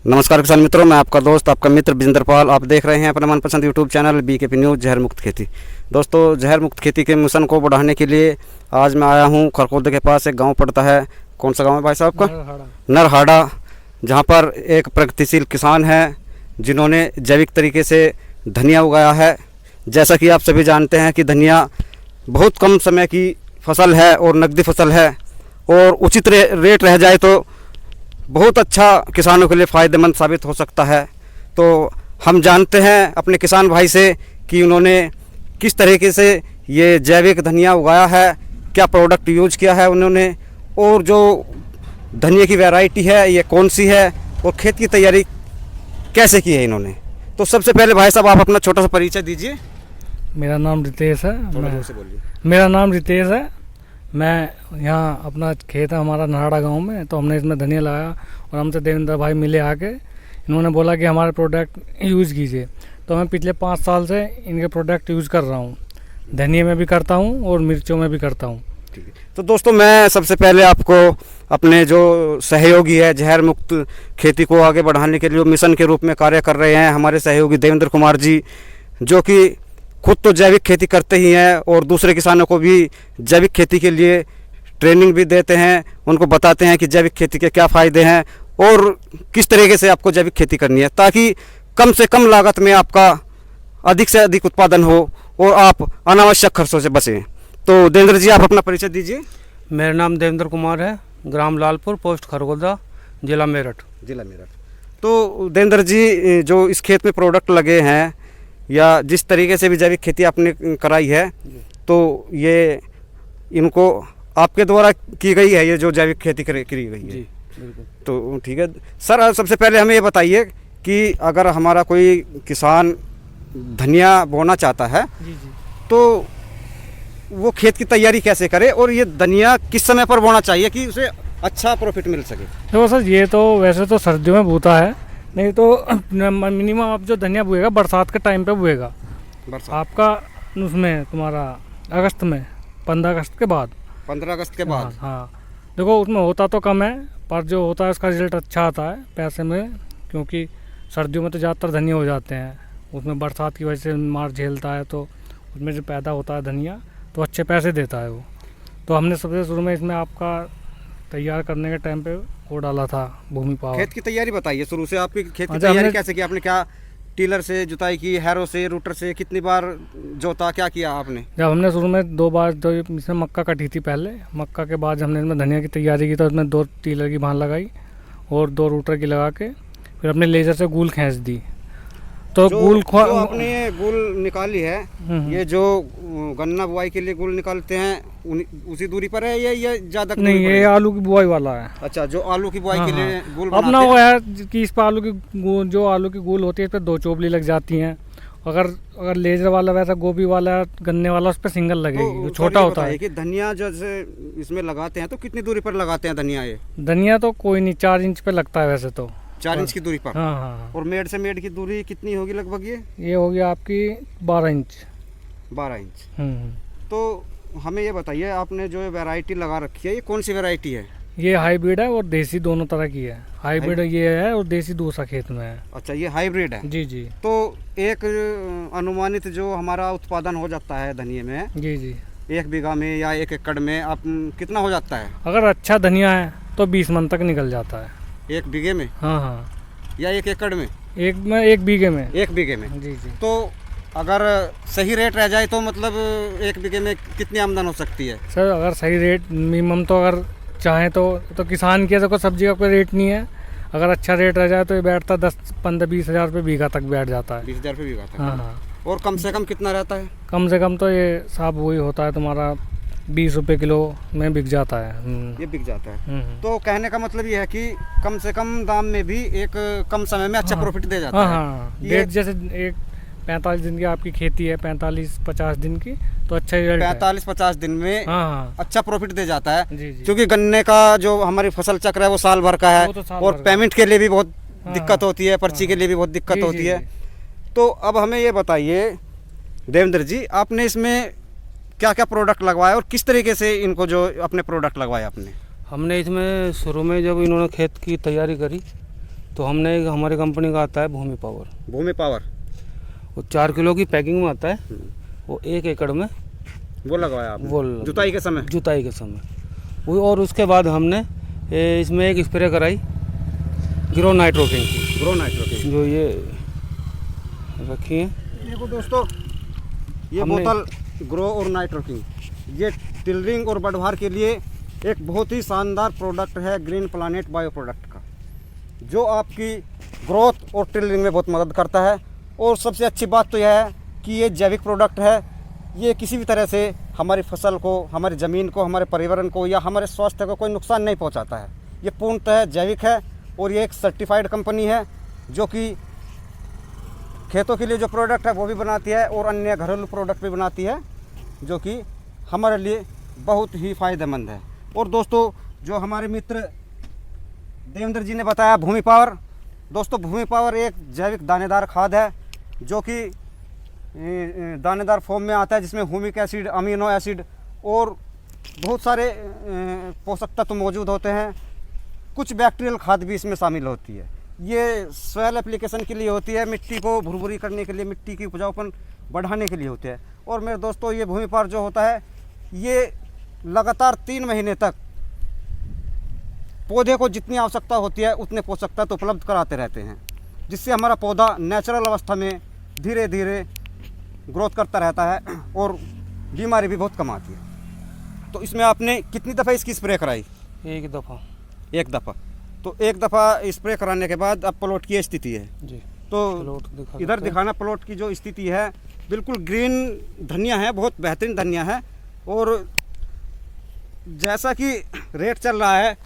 नमस्कार किसान मित्रों, मैं आपका दोस्त आपका मित्र बिजेंद्र पाल। आप देख रहे हैं अपना मनपसंद यूट्यूब चैनल बीकेपी न्यूज़ जहर मुक्त खेती। दोस्तों, जहर मुक्त खेती के मिशन को बढ़ाने के लिए आज मैं आया हूं खरखोद के पास। एक गांव पड़ता है, कौन सा गांव है भाई साहब का? नरहाड़ा। जहां पर एक प्रगतिशील किसान है जिन्होंने जैविक तरीके से धनिया उगाया है। जैसा कि आप सभी जानते हैं कि धनिया बहुत कम समय की फसल है और नकदी फसल है, और उचित रेट रह जाए तो बहुत अच्छा किसानों के लिए फ़ायदेमंद साबित हो सकता है। तो हम जानते हैं अपने किसान भाई से कि उन्होंने किस तरीके से ये जैविक धनिया उगाया है, क्या प्रोडक्ट यूज किया है उन्होंने, और जो धनिया की वैरायटी है ये कौन सी है, और खेत की तैयारी कैसे की है इन्होंने। तो सबसे पहले भाई साहब आप अपना छोटा सा परिचय दीजिए। मेरा नाम रितेश है। बोलिए। मेरा नाम रितेश है। मैं यहाँ अपना खेत है हमारा नरहाड़ा गांव में, तो हमने इसमें धनिया लगाया और हमसे देवेंद्र भाई मिले आके। इन्होंने बोला कि हमारे प्रोडक्ट यूज़ कीजिए, तो मैं पिछले 5 साल से इनके प्रोडक्ट यूज़ कर रहा हूँ। धनिया में भी करता हूँ और मिर्चों में भी करता हूँ। ठीक है। तो दोस्तों, मैं सबसे पहले आपको अपने जो सहयोगी है जहर मुक्त खेती को आगे बढ़ाने के लिए मिशन के रूप में कार्य कर रहे हैं हमारे सहयोगी देवेंद्र कुमार जी, जो कि खुद तो जैविक खेती करते ही हैं और दूसरे किसानों को भी जैविक खेती के लिए ट्रेनिंग भी देते हैं, उनको बताते हैं कि जैविक खेती के क्या फ़ायदे हैं और किस तरीके से आपको जैविक खेती करनी है, ताकि कम से कम लागत में आपका अधिक से अधिक उत्पादन हो और आप अनावश्यक खर्चों से बचें। तो देवेंद्र जी, आप अपना परिचय दीजिए। मेरा नाम देवेंद्र कुमार है, ग्राम लालपुर, पोस्ट खरगोदा, जिला मेरठ। तो देवेंद्र जी, जो इस खेत में प्रोडक्ट लगे हैं या जिस तरीके से भी जैविक खेती आपने कराई है, तो ये इनको आपके द्वारा की गई है, ये जो जैविक खेती करी गई है? जी बिल्कुल। तो ठीक है सर, सबसे पहले हमें ये बताइए कि अगर हमारा कोई किसान धनिया बोना चाहता है तो वो खेत की तैयारी कैसे करे, और ये धनिया किस समय पर बोना चाहिए कि उसे अच्छा प्रॉफिट मिल सके? देखो सर, ये तो वैसे तो सर्दियों में बोता है, नहीं तो मिनिमम आप जो धनिया बोएगा बरसात के टाइम पे बोएगा। आपका उसमें तुम्हारा अगस्त में 15 अगस्त के बाद। 15 अगस्त के बाद? हाँ। देखो, उसमें होता तो कम है, पर जो होता है उसका रिजल्ट अच्छा आता है पैसे में, क्योंकि सर्दियों में तो ज़्यादातर धनिया हो जाते हैं। उसमें बरसात की वजह से मार झेलता है, तो उसमें जो पैदा होता है धनिया तो अच्छे पैसे देता है वो। तो हमने सबसे शुरू में इसमें आपका तैयार करने के टाइम पे वो डाला था भूमि पावर। खेत की तैयारी बताइए शुरू से, आपकी खेत की तैयारी कैसे की? आपने क्या टिलर से जुताई की, हैरो से, रूटर से, कितनी बार जोता, क्या किया आपने? जब हमने शुरू में 2 बार तो इसमें मक्का कटी थी पहले, मक्का के बाद हमने इसमें धनिया की तैयारी की, तो इसमें 2 टिलर की भान लगाई और 2 रूटर की लगा के फिर अपने लेजर से गूल खींच दी। तो जो आपने ये गूल निकाली है, ये जो गन्ना बुआई के लिए गूल निकालते हैं उसी दूरी पर है ये ज़्यादा नहीं? ये आलू की बुआई वाला है। अच्छा, जो आलू की बुआई के लिए गूल अपना वो है कि इस पर आलू की जो आलू की गूल होती है इस पर 2 चोबली लग जाती हैं। अगर लेजर वाला वैसा गोभी वाला गन्ने वाला उस पर सिंगल लगेगी, तो छोटा होता है। कि धनिया जैसे इसमें लगाते हैं तो कितनी दूरी पर लगाते हैं धनिया? ये धनिया तो कोई नहीं, 4 इंच पे लगता है वैसे तो। 4 इंच की दूरी पर? हाँ। और मेड से मेड की दूरी कितनी होगी लगभग? ये होगी आपकी 12 इंच। 12 इंच। तो हमें ये बताइए, आपने जो वैरायटी लगा रखी है ये कौन सी वैरायटी है? ये हाइब्रिड है और देसी दोनों तरह की है। हाइब्रिड ये है और देसी दूसरा खेत में है। अच्छा, ये हाइब्रिड है? जी। तो एक अनुमानित जो हमारा उत्पादन हो जाता है धनिये में, जी 1 बीघा में या 1 एकड़ में आप कितना हो जाता है? अगर अच्छा धनिया है तो 20 मन तक निकल जाता है। 1 बीघे में? हाँ। या 1 एकड़ में? 1 बीघे में। 1 बीघे में? जी। तो अगर सही रेट रह जाए तो मतलब 1 बीघे में कितनी आमदन हो सकती है? सर, अगर सही रेट मिनिमम तो अगर चाहें तो किसान के तो सब्जी का कोई रेट नहीं है। अगर अच्छा रेट रह जाए तो ये बैठता 10-15-20 हज़ार रुपये बीघा तक बैठ जाता है। 20 हज़ार रुपये बीघा तक? हाँ। और कम से कम कितना रहता है? कम से कम तो ये साहब वही होता है तुम्हारा 20 रुपये किलो में बिक जाता है। ये बिक जाता है। तो कहने का मतलब ये है कि कम से कम दाम में भी एक कम समय में अच्छा प्रॉफिट दे जाता है। हाँ। डेट जैसे एक 45 दिन की आपकी खेती है, 45-50 दिन की, तो अच्छा रिजल्ट 45-50 दिन में अच्छा प्रॉफिट दे जाता है। जी। क्योंकि गन्ने का जो हमारी फसल चक्र है वो साल भर का है, और पेमेंट के लिए भी बहुत दिक्कत होती है, पर्ची के लिए भी बहुत दिक्कत होती है। तो अब हमें ये बताइए देवेंद्र जी, आपने इसमें क्या क्या प्रोडक्ट लगवाया और किस तरीके से इनको जो अपने प्रोडक्ट लगवाए आपने? हमने इसमें शुरू में जब इन्होंने खेत की तैयारी करी तो हमने हमारी कंपनी का आता है भूमि पावर। भूमि पावर वो 4 किलो की पैकिंग में आता है। वो 1 एकड़ में वो लगवाया आपने वो जुताई के समय? जुताई के समय वो। और उसके बाद हमने इसमें एक स्प्रे कराई ग्रो नाइट्रोकिंग की, ग्रो नाइट्रोकिंग जो ये रखी है। देखो दोस्तों, ये बोतल ग्रो और नाइट्रोकिंग, ये टिलरिंग और बढ़वार के लिए एक बहुत ही शानदार प्रोडक्ट है ग्रीन प्लानेट बायो प्रोडक्ट का, जो आपकी ग्रोथ और टिलरिंग में बहुत मदद करता है। और सबसे अच्छी बात तो यह है कि ये जैविक प्रोडक्ट है। ये किसी भी तरह से हमारी फसल को, हमारी ज़मीन को, हमारे पर्यावरण को या हमारे स्वास्थ्य को कोई नुकसान नहीं पहुंचाता है। ये पूर्णतः जैविक है और ये एक सर्टिफाइड कंपनी है जो कि खेतों के लिए जो प्रोडक्ट है वो भी बनाती है और अन्य घरेलू प्रोडक्ट भी बनाती है, जो कि हमारे लिए बहुत ही फ़ायदेमंद है। और दोस्तों, जो हमारे मित्र देवेंद्र जी ने बताया भूमि पावर, दोस्तों भूमि पावर एक जैविक दानेदार खाद है जो कि दानेदार फॉर्म में आता है, जिसमें ह्यूमिक एसिड, अमीनो एसिड और बहुत सारे पोषक तत्व मौजूद होते हैं। कुछ बैक्टीरियल खाद भी इसमें शामिल होती है। ये सॉइल एप्लीकेशन के लिए होती है, मिट्टी को भुरभुरी करने के लिए, मिट्टी की उपजाऊपन बढ़ाने के लिए होती है। और मेरे दोस्तों, ये भूमि पावर जो होता है ये लगातार 3 महीने तक पौधे को जितनी आवश्यकता होती है उतने पोषक तत्व उपलब्ध कराते रहते हैं, जिससे हमारा पौधा नेचुरल अवस्था में धीरे धीरे ग्रोथ करता रहता है और बीमारी भी बहुत कम आती है। तो इसमें आपने कितनी दफ़ा इसकी स्प्रे कराई? 1 दफ़ा। 1 दफ़ा। तो 1 दफ़ा स्प्रे कराने के बाद अब प्लॉट की स्थिति है जी, तो इधर दिखाना प्लॉट की जो स्थिति है। बिल्कुल ग्रीन धनिया है, बहुत बेहतरीन धनिया है। और जैसा कि रेट चल रहा है,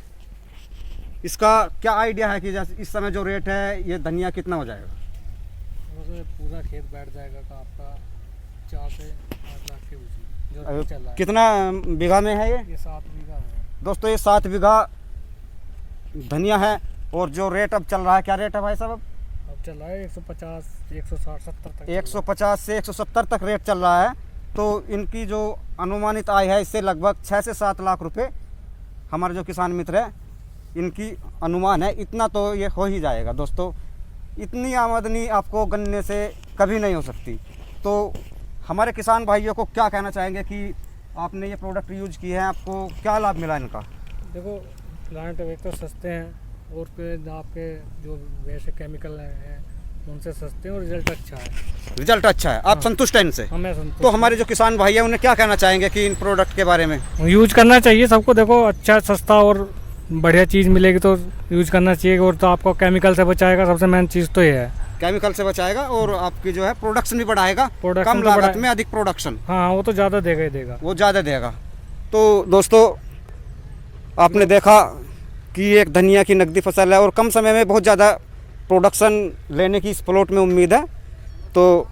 इसका क्या आइडिया है कि जैसे इस समय जो रेट है ये धनिया कितना हो जाएगा? पूरा खेत बैठ जाएगा का आपका 4 से 8 लाख के बीच में जो रेट चल रहा है। कितना बीघा में है ये? 7 बीघा है दोस्तों, ये 7 बीघा धनिया है। और जो रेट अब चल रहा है, क्या रेट है भाई साहब? अब चल रहा है 150, 160, 70 तक। 150 से 170 तक रेट चल रहा है। तो इनकी जो अनुमानित आय है इससे लगभग 6 से 7 लाख रुपए हमारे जो किसान मित्र है इनकी अनुमान है। इतना तो ये हो ही जाएगा दोस्तों। इतनी आमदनी आपको गन्ने से कभी नहीं हो सकती। तो हमारे किसान भाइयों को क्या कहना चाहेंगे कि आपने ये प्रोडक्ट यूज किए हैं, आपको क्या लाभ मिला इनका? देखो, प्लांट एक तो सस्ते हैं और फिर आपके जो वैसे केमिकल हैं उनसे सस्ते हैं और रिजल्ट अच्छा है। रिजल्ट अच्छा है, आप संतुष्ट हैं इनसे? हमें संतुष्ट। तो हमारे जो किसान भाई हैं उन्हें क्या कहना चाहेंगे कि इन प्रोडक्ट के बारे में? यूज करना चाहिए सबको। देखो, अच्छा सस्ता और बढ़िया चीज़ मिलेगी तो यूज करना चाहिए। और तो आपको केमिकल से बचाएगा, सबसे मेन चीज़ तो ये है। केमिकल से बचाएगा और आपकी जो है प्रोडक्शन भी बढ़ाएगा, कम तो लागत में अधिक प्रोडक्शन। हाँ, वो तो ज़्यादा देगा ही देगा, वो ज़्यादा देगा। तो दोस्तों, आपने देखा कि एक धनिया की नकदी फसल है और कम समय में बहुत ज़्यादा प्रोडक्शन लेने की इस प्लॉट में उम्मीद है। तो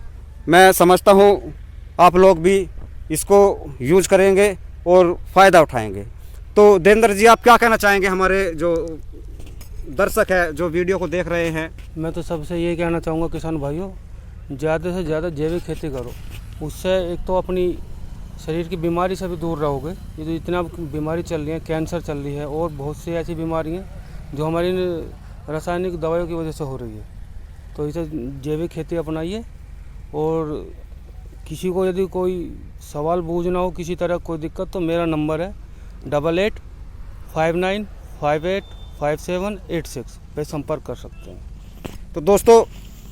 मैं समझता हूँ आप लोग भी इसको यूज करेंगे और फ़ायदा उठाएंगे। तो देवेंद्र जी, आप क्या कहना चाहेंगे हमारे जो दर्शक है जो वीडियो को देख रहे हैं? मैं तो सबसे ये कहना चाहूँगा किसान भाइयों, ज़्यादा से ज़्यादा जैविक खेती करो। उससे एक तो अपनी शरीर की बीमारी से भी दूर रहोगे। ये जो इतना बीमारी चल रही है, कैंसर चल रही है और बहुत सी ऐसी बीमारियाँ जो हमारी रासायनिक दवाइयों की वजह से हो रही है। तो इसे जैविक खेती अपनाइए। और किसी को यदि कोई सवाल बूझना हो, किसी तरह कोई दिक्कत, तो मेरा नंबर है 8859585786 पे संपर्क कर सकते हैं। तो दोस्तों,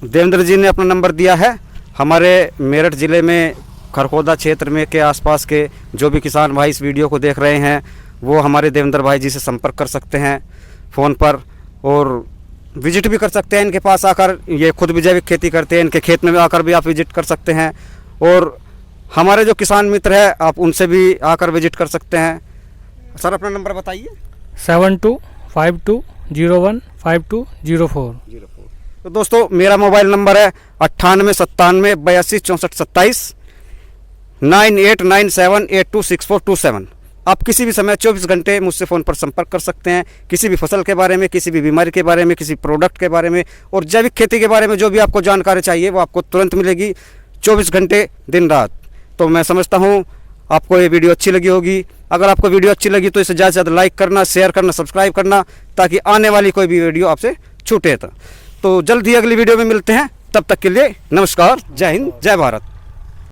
देवेंद्र जी ने अपना नंबर दिया है। हमारे मेरठ ज़िले में खरखोदा क्षेत्र में के आसपास के जो भी किसान भाई इस वीडियो को देख रहे हैं वो हमारे देवेंद्र भाई जी से संपर्क कर सकते हैं फ़ोन पर, और विजिट भी कर सकते हैं इनके पास आकर। ये खुद भी जैविक खेती करते हैं, इनके खेत में आकर भी आप विजिट कर सकते हैं। और हमारे जो किसान मित्र हैं आप उनसे भी आकर विजिट कर सकते हैं। सर, अपना नंबर बताइए। 7252015204। तो दोस्तों, मेरा मोबाइल नंबर है 9897826427, 9897826427। आप किसी भी समय 24 घंटे मुझसे फ़ोन पर संपर्क कर सकते हैं, किसी भी फसल के बारे में, किसी भी बीमारी के बारे में, किसी प्रोडक्ट के बारे में और जैविक खेती के बारे में जो भी आपको जानकारी चाहिए वो आपको तुरंत मिलेगी, 24 घंटे दिन रात। तो मैं समझता हूँ आपको ये वीडियो अच्छी लगी होगी। अगर आपको वीडियो अच्छी लगी तो इसे ज़्यादा से ज़्यादा लाइक करना, शेयर करना, सब्सक्राइब करना, ताकि आने वाली कोई भी वीडियो आपसे छूटे तो जल्द ही अगली वीडियो में मिलते हैं। तब तक के लिए नमस्कार, जय हिंद, जय भारत।